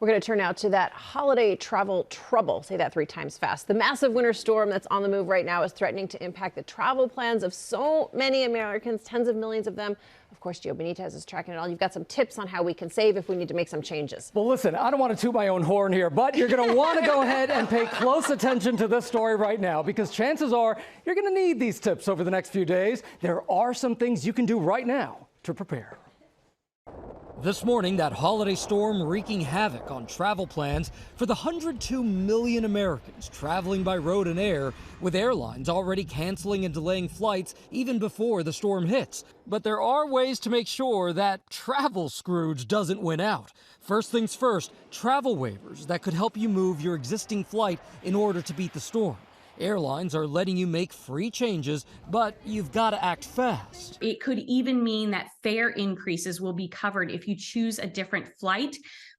We're going to turn now to that holiday travel trouble. Say that 3 times fast. The massive winter storm that's on the move right now is threatening to impact the travel plans of so many Americans, tens of millions of them. Of course, Gio Benitez is tracking it all. You've got some tips on how we can save if we need to make some changes. Well, listen, I don't want to toot my own horn here, but you're going to want to go ahead and pay close attention to this story right now, because chances are you're going to need these tips over the next few days. There are some things you can do right now to prepare. This morning, that holiday storm wreaking havoc on travel plans for the 102 million Americans traveling by road and air, with airlines already canceling and delaying flights even before the storm hits. But there are ways to make sure that travel Scrooge doesn't win out. First things first, travel waivers that could help you move your existing flight in order to beat the storm. Airlines are letting you make free changes, but you've got to act fast. It could even mean that fare increases will be covered if you choose a different flight,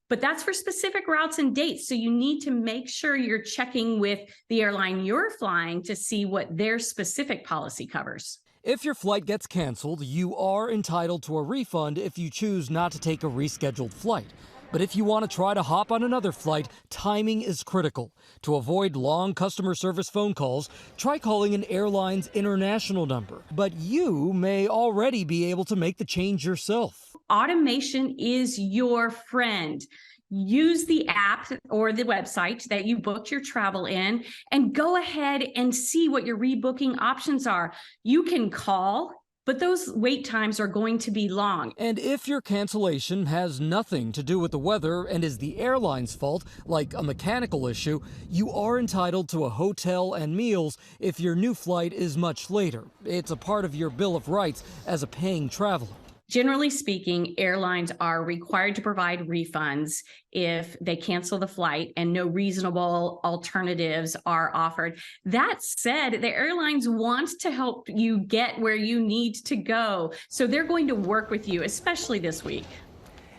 but that's for specific routes and dates. So you need to make sure you're checking with the airline you're flying to see what their specific policy covers. If your flight gets canceled, you are entitled to a refund if you choose not to take a rescheduled flight. But if you want to try to hop on another flight, timing is critical. To avoid long customer service phone calls, try calling an airline's international number. But you may already be able to make the change yourself. Automation is your friend. Use the app or the website that you booked your travel in and go ahead and see what your rebooking options are. You can call, but those wait times are going to be long. And if your cancellation has nothing to do with the weather and is the airline's fault, like a mechanical issue, you are entitled to a hotel and meals if your new flight is much later. It's a part of your Bill of Rights as a paying traveler. Generally speaking, airlines are required to provide refunds if they cancel the flight and no reasonable alternatives are offered. That said, the airlines want to help you get where you need to go. So they're going to work with you, especially this week.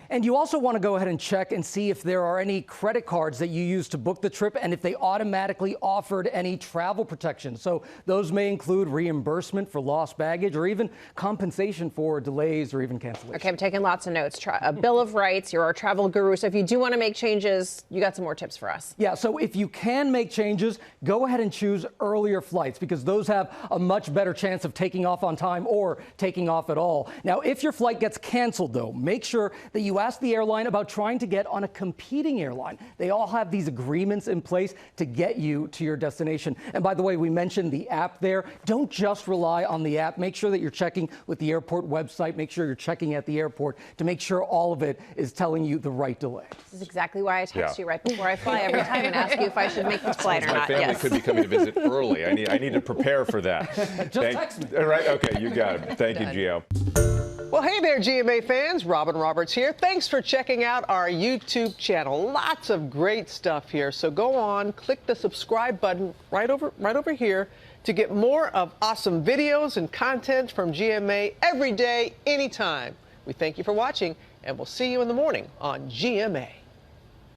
And you also want to go ahead and check and see if there are any credit cards that you use to book the trip and if they automatically offered any travel protection. So those may include reimbursement for lost baggage or even compensation for delays or even cancellations. Okay, I'm taking lots of notes. A Bill of Rights, you're our travel guru. So if you do want to make changes, you got some more tips for us. Yeah, so if you can make changes, go ahead and choose earlier flights because those have a much better chance of taking off on time or taking off at all. Now, if your flight gets canceled, though, make sure that you ask the airline about trying to get on a competing airline. They all have these agreements in place to get you to your destination. And by the way, we mentioned the app there. Don't just rely on the app. Make sure that you're checking with the airport website. Make sure you're checking at the airport to make sure all of it is telling you the right delay. This is exactly why I text you right before I fly every time and ask you if I should make this flight or not. My family could be coming to visit early. I need to prepare for that. Text me. Right? Okay, you got it. Thank you, Gio. Well, hey there, GMA fans. Robin Roberts here. Thanks for checking out our YouTube channel. Lots of great stuff here. So go on, click the subscribe button right over here to get more of awesome videos and content from GMA every day, anytime. We thank you for watching, and we'll see you in the morning on GMA.